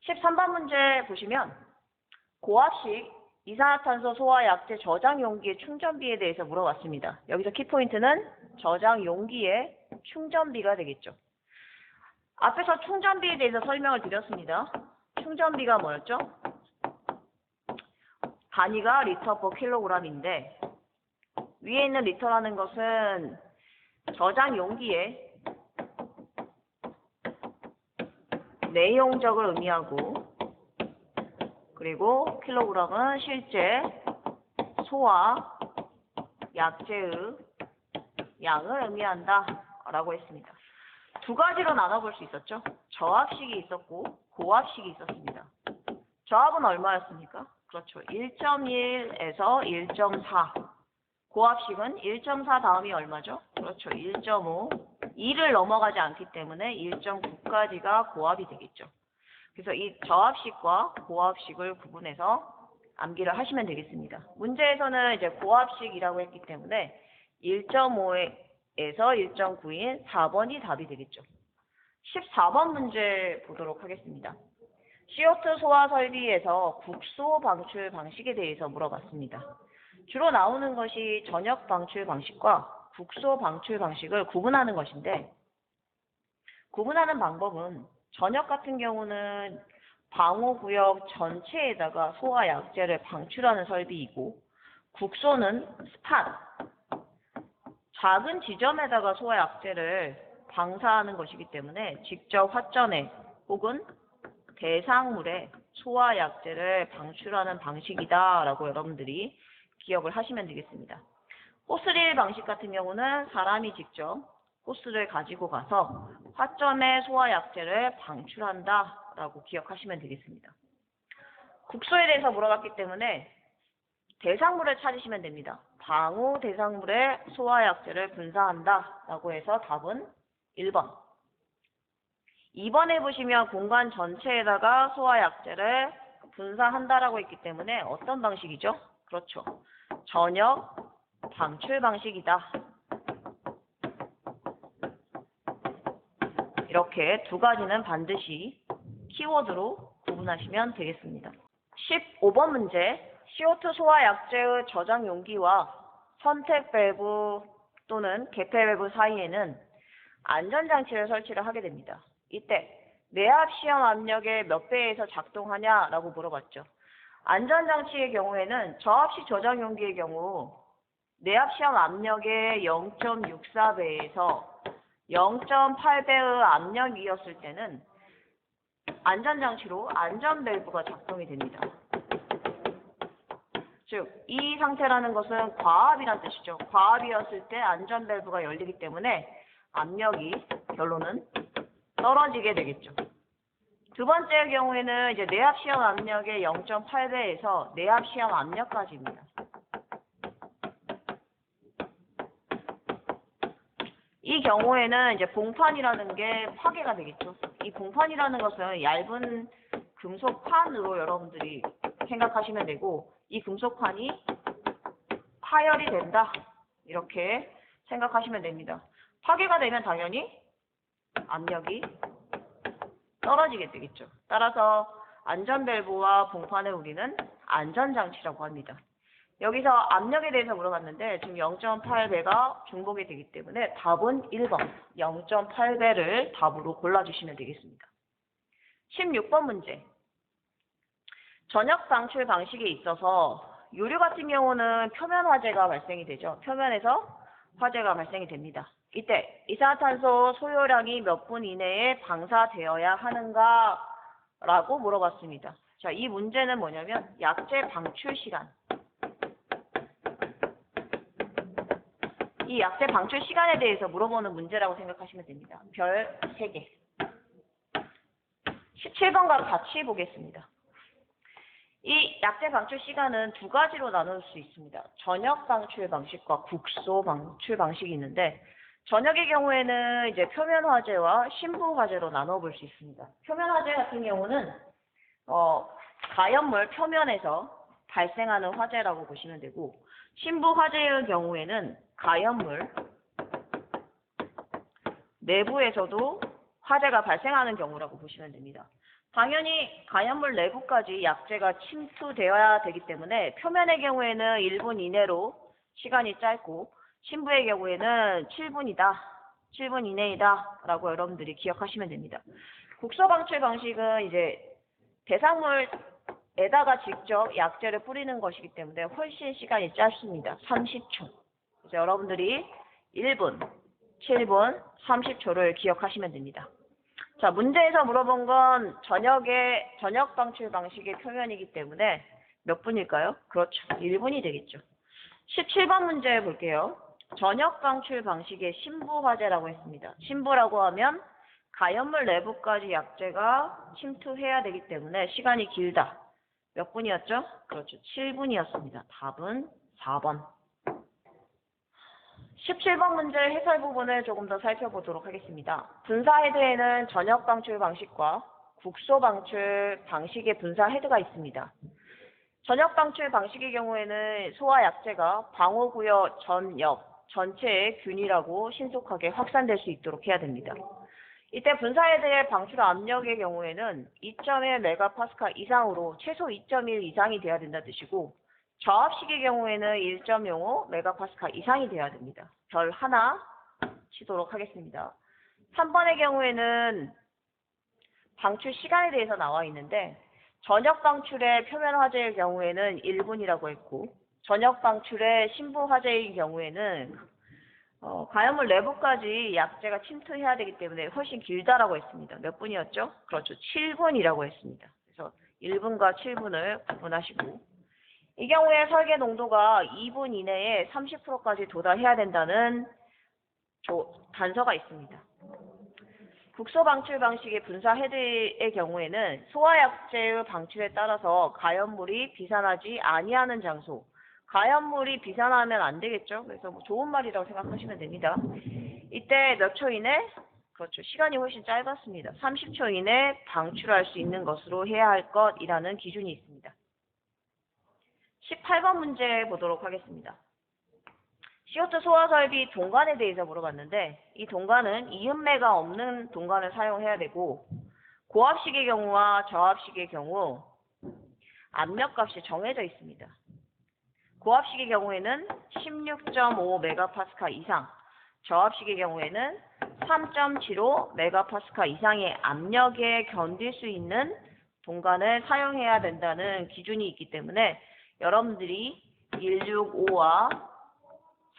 13번 문제 보시면 고압식 이산화탄소 소화 약재 저장 용기의 충전비에 대해서 물어봤습니다. 여기서 키포인트는 저장 용기의 충전비가 되겠죠. 앞에서 충전비에 대해서 설명을 드렸습니다. 충전비가 뭐였죠? 단위가 리터 per 킬로그램인데 위에 있는 리터라는 것은 저장 용기의 내용적을 의미하고, 그리고 킬로그램은 실제 소화 약재의 양을 의미한다 라고 했습니다. 두 가지로 나눠볼 수 있었죠. 저압식이 있었고 고압식이 있었습니다. 저압은 얼마였습니까? 그렇죠. 1.1에서 1.4. 고압식은 1.4 다음이 얼마죠? 그렇죠. 1.5. 2를 넘어가지 않기 때문에 1.9까지가 고압이 되겠죠. 그래서 이 저압식과 고압식을 구분해서 암기를 하시면 되겠습니다. 문제에서는 이제 고압식이라고 했기 때문에 1.5에서 1.9인 4번이 답이 되겠죠. 14번 문제 보도록 하겠습니다. CO2 소화 설비에서 국소 방출 방식에 대해서 물어봤습니다. 주로 나오는 것이 전역 방출 방식과 국소 방출 방식을 구분하는 것인데, 구분하는 방법은 전역 같은 경우는 방호구역 전체에다가 소화 약재를 방출하는 설비이고, 국소는 스판, 작은 지점에다가 소화 약재를 방사하는 것이기 때문에 직접 화전에 혹은 대상물에 소화 약재를 방출하는 방식이다 라고 여러분들이 기억을 하시면 되겠습니다. 호스릴 방식 같은 경우는 사람이 직접 호스를 가지고 가서 화점에 소화 약재를 방출한다 라고 기억하시면 되겠습니다. 국소에 대해서 물어봤기 때문에 대상물을 찾으시면 됩니다. 방호 대상물에 소화 약재를 분사한다 라고 해서 답은 1번. 2번에 보시면 공간 전체에다가 소화 약재를 분사한다라고 했기 때문에 어떤 방식이죠? 그렇죠. 전역 방출 방식이다. 이렇게 두 가지는 반드시 키워드로 구분하시면 되겠습니다. 15번 문제. CO2 소화 약재의 저장 용기와 선택 밸브 또는 개폐 밸브 사이에는 안전장치를 설치를 하게 됩니다. 이때 내압 시험 압력의 몇 배에서 작동하냐라고 물어봤죠. 안전장치의 경우에는 저압식 저장 용기의 경우 내압 시험 압력의 0.64배에서 0.8배의 압력이었을 때는 안전장치로 안전 밸브가 작동이 됩니다. 즉, 이 상태라는 것은 과압이란 뜻이죠. 과압이었을 때 안전 밸브가 열리기 때문에 압력이 결론은 떨어지게 되겠죠. 두 번째의 경우에는 이제 내압 시험 압력의 0.8배에서 내압 시험 압력까지입니다. 이 경우에는 이제 봉판이라는 게 파괴가 되겠죠. 이 봉판이라는 것은 얇은 금속판으로 여러분들이 생각하시면 되고, 이 금속판이 파열이 된다. 이렇게 생각하시면 됩니다. 파괴가 되면 당연히 압력이 떨어지게 되겠죠. 따라서 안전밸브와 봉판을 우리는 안전장치라고 합니다. 여기서 압력에 대해서 물어봤는데 지금 0.8배가 중복이 되기 때문에 답은 1번 0.8배를 답으로 골라주시면 되겠습니다. 16번 문제. 전역 방출 방식에 있어서 유류 같은 경우는 표면 화재가 발생이 되죠. 표면에서 화재가 발생이 됩니다. 이때 이산화탄소 소요량이 몇 분 이내에 방사되어야 하는가 라고 물어봤습니다. 자, 이 문제는 뭐냐면 약재 방출 시간. 이 약재 방출 시간에 대해서 물어보는 문제라고 생각하시면 됩니다. 별 3개. 17번과 같이 보겠습니다. 이 약재 방출 시간은 두 가지로 나눌 수 있습니다. 전역 방출 방식과 국소 방출 방식이 있는데, 전역의 경우에는 이제 표면 화재와 심부 화재로 나눠볼 수 있습니다. 표면 화재 같은 경우는 가연물 표면에서 발생하는 화재라고 보시면 되고, 심부 화재의 경우에는 가연물 내부에서도 화재가 발생하는 경우라고 보시면 됩니다. 당연히 가연물 내부까지 약재가 침투되어야 되기 때문에 표면의 경우에는 1분 이내로 시간이 짧고 심부의 경우에는 7분 이내이다 라고 여러분들이 기억하시면 됩니다. 국소 방출 방식은 이제 대상물에다가 직접 약재를 뿌리는 것이기 때문에 훨씬 시간이 짧습니다. 30초. 그래서 여러분들이 1분, 7분, 30초를 기억하시면 됩니다. 자, 문제에서 물어본 건 저녁 방출 방식의 표면이기 때문에 몇 분일까요? 그렇죠. 1분이 되겠죠. 17번 문제 볼게요. 저녁 방출 방식의 심부 화재라고 했습니다. 심부라고 하면 가연물 내부까지 약재가 침투해야 되기 때문에 시간이 길다. 몇 분이었죠? 그렇죠. 7분이었습니다. 답은 4번. 17번 문제 해설 부분을 조금 더 살펴보도록 하겠습니다. 분사 헤드에는 전역 방출 방식과 국소 방출 방식의 분사 헤드가 있습니다. 전역 방출 방식의 경우에는 소화 약재가 방호구역 전체에 균일하고 신속하게 확산될 수 있도록 해야 됩니다. 이때 분사 헤드의 방출 압력의 경우에는 2.1MPa 이상으로 최소 2.1 이상이 돼야 된다는 뜻이고, 저압식의 경우에는 1.05MPa 이상이 돼야 됩니다. 별 하나 치도록 하겠습니다. 3번의 경우에는 방출 시간에 대해서 나와 있는데, 전역 방출의 표면 화재의 경우에는 1분이라고 했고, 전역 방출의 심부 화재의 경우에는 가연물 내부까지 약재가 침투해야 되기 때문에 훨씬 길다라고 했습니다. 몇 분이었죠? 그렇죠. 7분이라고 했습니다. 그래서 1분과 7분을 구분하시고, 이 경우에 설계 농도가 2분 이내에 30%까지 도달해야 된다는 단서가 있습니다. 국소 방출 방식의 분사 헤드의 경우에는 소화약재의 방출에 따라서 가연물이 비산하지 아니하는 장소, 가연물이 비산하면 안 되겠죠. 그래서 뭐 좋은 말이라고 생각하시면 됩니다. 이때 몇 초 이내? 그렇죠. 시간이 훨씬 짧았습니다. 30초 이내 방출할 수 있는 것으로 해야 할 것이라는 기준이 있습니다. 18번 문제 보도록 하겠습니다. CO2 소화 설비 동관에 대해서 물어봤는데, 이 동관은 이음매가 없는 동관을 사용해야 되고, 고압식의 경우와 저압식의 경우 압력값이 정해져 있습니다. 고압식의 경우에는 16.5MPa 이상, 저압식의 경우에는 3.75MPa 이상의 압력에 견딜 수 있는 동관을 사용해야 된다는 기준이 있기 때문에 여러분들이 165와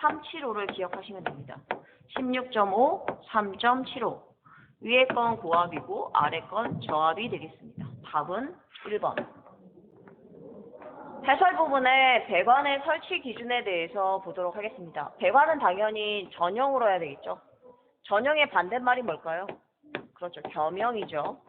375를 기억하시면 됩니다. 16.5, 3.75. 위에 건 고압이고 아래 건 저압이 되겠습니다. 답은 1번. 해설 부분에 배관의 설치 기준에 대해서 보도록 하겠습니다. 배관은 당연히 전용으로 해야 되겠죠. 전용의 반대말이 뭘까요? 그렇죠. 겸용이죠.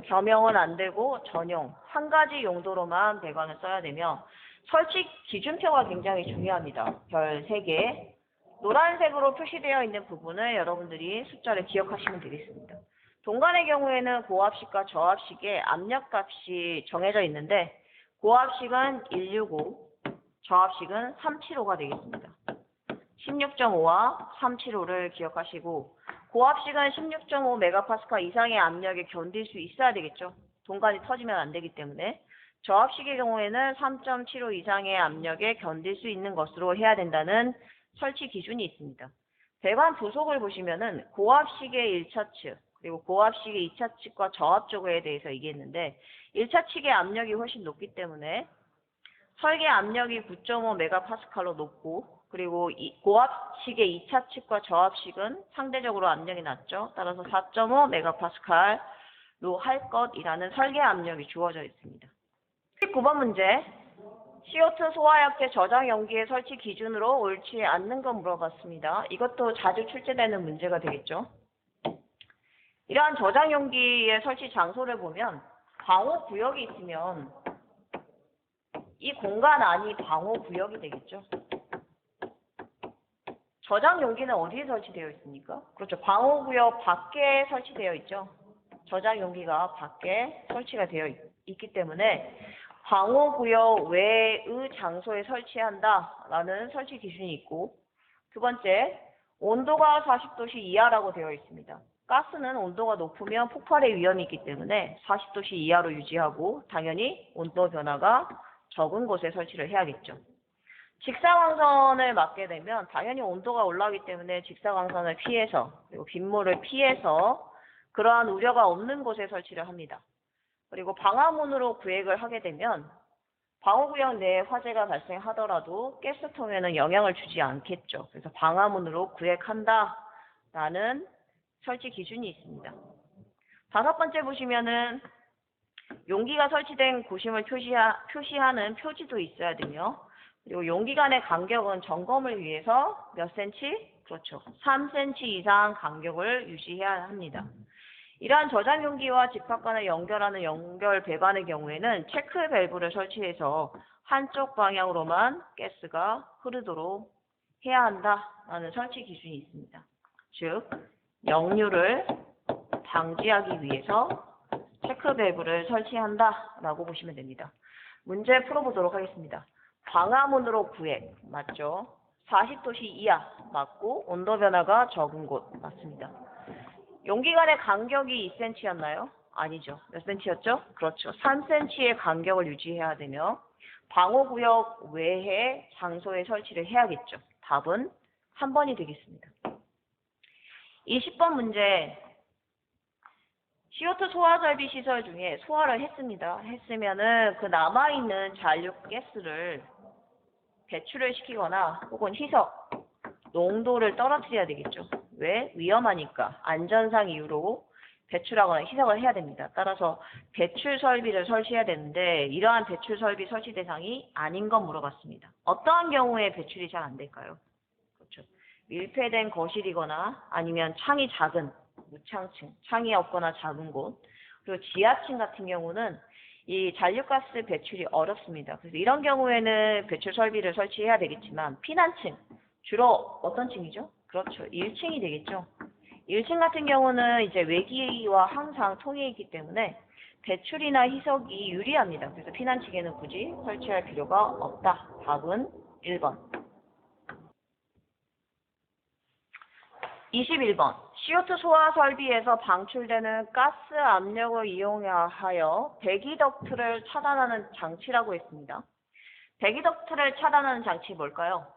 겸용은 안 되고 전용. 한 가지 용도로만 배관을 써야 되며, 설치 기준표가 굉장히 중요합니다. 별 3개. 노란색으로 표시되어 있는 부분을 여러분들이 숫자를 기억하시면 되겠습니다. 동관의 경우에는 고압식과 저압식의 압력값이 정해져 있는데, 고압식은 165, 저압식은 375가 되겠습니다. 16.5와 375를 기억하시고, 고압식은 16.5MPa 이상의 압력에 견딜 수 있어야 되겠죠. 동관이 터지면 안 되기 때문에. 저압식의 경우에는 3.75 이상의 압력에 견딜 수 있는 것으로 해야 된다는 설치 기준이 있습니다. 배관 부속을 보시면은 고압식의 1차 측, 그리고 고압식의 2차 측과 저압 쪽에 대해서 얘기했는데, 1차 측의 압력이 훨씬 높기 때문에 설계 압력이 9.5MPa로 높고, 그리고 고압식의 2차 측과 저압식은 상대적으로 압력이 낮죠. 따라서 4.5MPa로 할 것이라는 설계 압력이 주어져 있습니다. 19번 문제. CO2 소화약재 저장 용기의 설치 기준으로 옳지 않는 거 물어봤습니다. 이것도 자주 출제되는 문제가 되겠죠. 이러한 저장 용기의 설치 장소를 보면 방호 구역이 있으면 이 공간 안이 방호 구역이 되겠죠. 저장 용기는 어디에 설치되어 있습니까? 그렇죠. 방호 구역 밖에 설치되어 있죠. 저장 용기가 밖에 설치가 되어 있기 때문에 방호구역 외의 장소에 설치한다라는 설치 기준이 있고, 두 번째, 온도가 40도씨 이하라고 되어 있습니다. 가스는 온도가 높으면 폭발의 위험이 있기 때문에 40도씨 이하로 유지하고 당연히 온도 변화가 적은 곳에 설치를 해야겠죠. 직사광선을 맞게 되면 당연히 온도가 올라가기 때문에 직사광선을 피해서 그리고 빗물을 피해서 그러한 우려가 없는 곳에 설치를 합니다. 그리고 방화문으로 구획을 하게 되면 방호구역 내에 화재가 발생하더라도 가스통에는 영향을 주지 않겠죠. 그래서 방화문으로 구획한다라는 설치 기준이 있습니다. 5번째 보시면은 용기가 설치된 구심을 표시하는 표지도 있어야 되며 그리고 용기 간의 간격은 점검을 위해서 몇 cm? 그렇죠. 3cm 이상 간격을 유지해야 합니다. 이러한 저장 용기와 집합 간을 연결하는 연결 배관의 경우에는 체크 밸브를 설치해서 한쪽 방향으로만 가스가 흐르도록 해야 한다라는 설치 기준이 있습니다. 즉, 역류를 방지하기 위해서 체크 밸브를 설치한다라고 보시면 됩니다. 문제 풀어보도록 하겠습니다. 방화문으로 구획 맞죠? 40도씨 이하 맞고 온도 변화가 적은 곳 맞습니다. 용기 간의 간격이 2cm였나요? 아니죠. 몇 cm였죠? 그렇죠. 3cm의 간격을 유지해야 되며 방호구역 외의 장소에 설치를 해야겠죠. 답은 3번이 되겠습니다. 20번 문제. CO2 소화 설비 시설 중에 소화를 했습니다. 했으면은 그 남아있는 잔류 가스를 배출을 시키거나 혹은 희석, 농도를 떨어뜨려야 되겠죠. 왜? 위험하니까 안전상 이유로 배출하거나 희석을 해야 됩니다. 따라서 배출 설비를 설치해야 되는데 이러한 배출 설비 설치 대상이 아닌 건 물어봤습니다. 어떠한 경우에 배출이 잘 안 될까요? 그렇죠. 밀폐된 거실이거나 아니면 창이 작은 무창층, 창이 없거나 작은 곳, 그리고 지하층 같은 경우는 이 잔류가스 배출이 어렵습니다. 그래서 이런 경우에는 배출 설비를 설치해야 되겠지만 피난층, 주로 어떤 층이죠? 그렇죠. 1층이 되겠죠. 1층 같은 경우는 이제 외기와 항상 통해 있기 때문에 배출이나 희석이 유리합니다. 그래서 피난층에는 굳이 설치할 필요가 없다. 답은 1번. 21번. CO2 소화 설비에서 방출되는 가스 압력을 이용하여 배기덕트를 차단하는 장치라고 했습니다. 배기덕트를 차단하는 장치 뭘까요?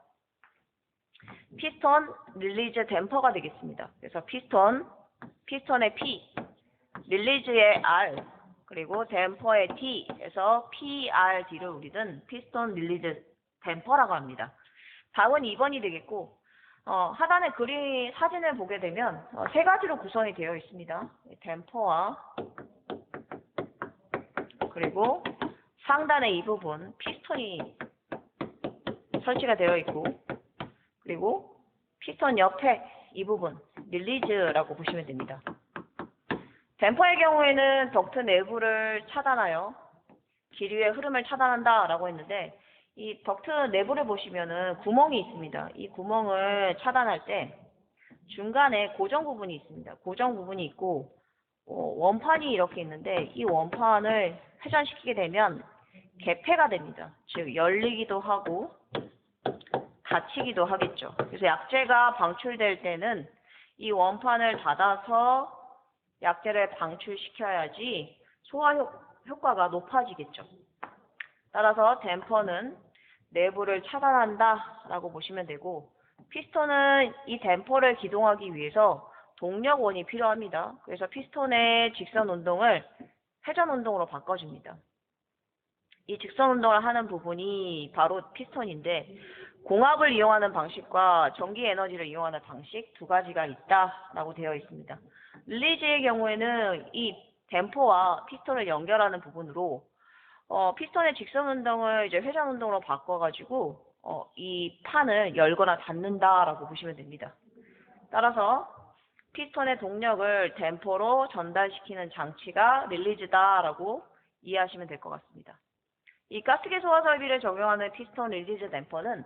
피스톤 릴리즈 댐퍼가 되겠습니다. 그래서 피스톤의 P, 릴리즈의 R, 그리고 댐퍼의 T에서 PRD를 우리는 피스톤 릴리즈 댐퍼라고 합니다. 답은 2번이 되겠고 하단의 그림 사진을 보게 되면 세 가지로 구성이 되어 있습니다. 댐퍼와 그리고 상단의 이 부분 피스톤이 설치가 되어 있고 그리고 피스톤 옆에 이 부분 릴리즈라고 보시면 됩니다. 댐퍼의 경우에는 덕트 내부를 차단하여 기류의 흐름을 차단한다라고 했는데 이 덕트 내부를 보시면은 구멍이 있습니다. 이 구멍을 차단할 때 중간에 고정 부분이 있습니다. 고정 부분이 있고 원판이 이렇게 있는데 이 원판을 회전시키게 되면 개폐가 됩니다. 즉 열리기도 하고 닫히기도 하겠죠. 그래서 약재가 방출될 때는 이 원판을 닫아서 약재를 방출시켜야지 소화 효과가 높아지겠죠. 따라서 댐퍼는 내부를 차단한다라고 보시면 되고 피스톤은 이 댐퍼를 기동하기 위해서 동력원이 필요합니다. 그래서 피스톤의 직선 운동을 회전 운동으로 바꿔줍니다. 이 직선 운동을 하는 부분이 바로 피스톤인데 공압을 이용하는 방식과 전기 에너지를 이용하는 방식 두 가지가 있다라고 되어 있습니다. 릴리즈의 경우에는 이 댐퍼와 피스톤을 연결하는 부분으로 피스톤의 직선 운동을 이제 회전 운동으로 바꿔가지고 이 판을 열거나 닫는다라고 보시면 됩니다. 따라서 피스톤의 동력을 댐퍼로 전달시키는 장치가 릴리즈다라고 이해하시면 될 것 같습니다. 이 가스계 소화 설비를 적용하는 피스톤 릴리즈 댐퍼는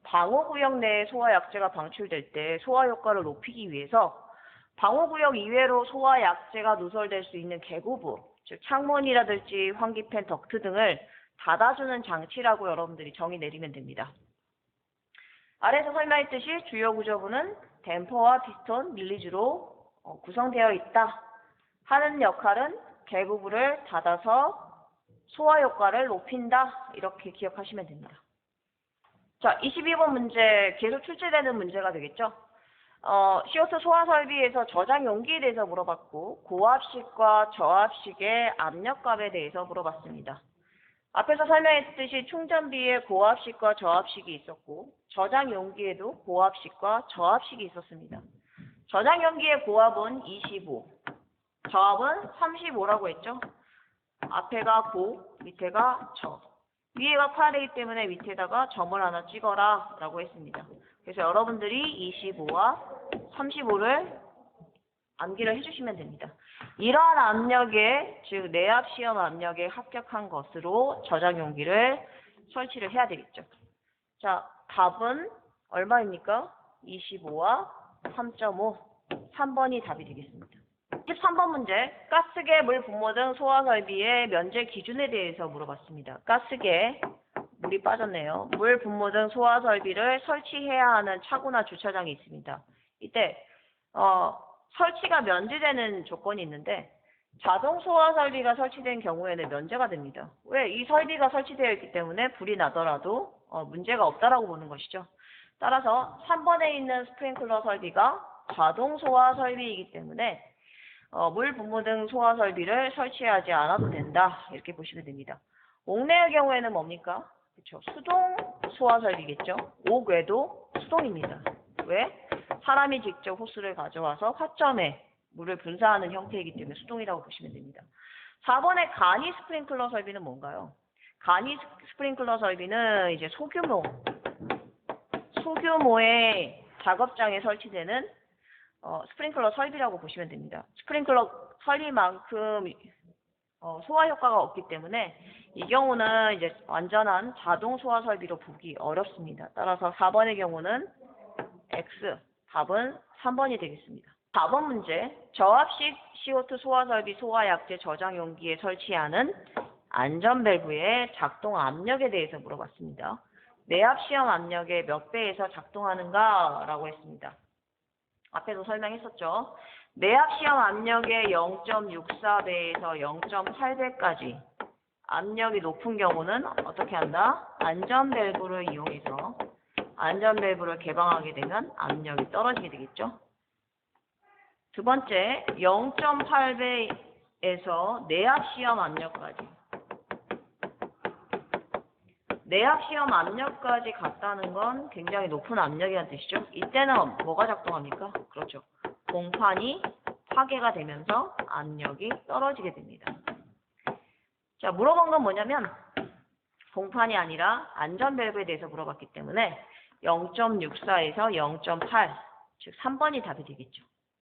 방호구역 내에 소화 약재가 방출될 때 소화 효과를 높이기 위해서 방호구역 이외로 소화 약재가 누설될 수 있는 개구부, 즉 창문이라든지 환기팬, 덕트 등을 닫아주는 장치라고 여러분들이 정의 내리면 됩니다. 아래에서 설명했듯이 주요 구조부는 댐퍼와 피스톤, 릴리즈로 구성되어 있다 하는 역할은 계부부를 닫아서 소화 효과를 높인다. 이렇게 기억하시면 됩니다. 자, 22번 문제 계속 출제되는 문제가 되겠죠. CO2 소화 설비에서 저장 용기에 대해서 물어봤고 고압식과 저압식의 압력값에 대해서 물어봤습니다. 앞에서 설명했듯이 충전비에 고압식과 저압식이 있었고 저장 용기에도 고압식과 저압식이 있었습니다. 저장 용기의 고압은 25, 저압은 35라고 했죠. 앞에가 고, 밑에가 저. 위에가 칼이기 때문에 밑에다가 점을 하나 찍어라 라고 했습니다. 그래서 여러분들이 25와 35를 암기를 해주시면 됩니다. 이러한 압력에, 즉 내압 시험 압력에 합격한 것으로 저장 용기를 설치를 해야 되겠죠. 자, 답은 얼마입니까? 25와 3.5. 3번이 답이 되겠습니다. 13번 문제, 가스계, 물 분모 등 소화 설비의 면제 기준에 대해서 물어봤습니다. 가스계, 물이 빠졌네요. 물 분모 등 소화 설비를 설치해야 하는 차고나 주차장이 있습니다. 이때 설치가 면제되는 조건이 있는데 자동 소화 설비가 설치된 경우에는 면제가 됩니다. 왜? 이 설비가 설치되어 있기 때문에 불이 나더라도 문제가 없다라고 보는 것이죠. 따라서 3번에 있는 스프링클러 설비가 자동 소화 설비이기 때문에 물 분무 등 소화 설비를 설치하지 않아도 된다. 이렇게 보시면 됩니다. 옥내의 경우에는 뭡니까? 그렇죠. 수동 소화 설비겠죠. 옥외도 수동입니다. 왜? 사람이 직접 호스를 가져와서 화점에 물을 분사하는 형태이기 때문에 수동이라고 보시면 됩니다. 4번의 간이 스프링클러 설비는 뭔가요? 간이 스프링클러 설비는 이제 소규모의 작업장에 설치되는 스프링클러 설비라고 보시면 됩니다. 스프링클러 설비만큼 소화 효과가 없기 때문에 이 경우는 이제 완전한 자동 소화 설비로 보기 어렵습니다. 따라서 4번의 경우는 X, 답은 3번이 되겠습니다. 4번 문제, 저압식 CO2 소화 설비 소화 약재 저장 용기에 설치하는 안전 밸브의 작동 압력에 대해서 물어봤습니다. 내압 시험 압력의 몇 배에서 작동하는가? 라고 했습니다. 앞에도 설명했었죠. 내압 시험 압력의 0.64배에서 0.8배까지 압력이 높은 경우는 어떻게 한다? 안전 밸브를 이용해서 안전 밸브를 개방하게 되면 압력이 떨어지게 되겠죠. 두 번째, 0.8배에서 내압 시험 압력까지. 내압 시험 압력까지 갔다는 건 굉장히 높은 압력이라는 뜻이죠. 이때는 뭐가 작동합니까? 그렇죠. 봉판이 파괴가 되면서 압력이 떨어지게 됩니다. 자, 물어본 건 뭐냐면 봉판이 아니라 안전 밸브에 대해서 물어봤기 때문에 0.64에서 0.8, 즉 3번이 답이 되겠죠.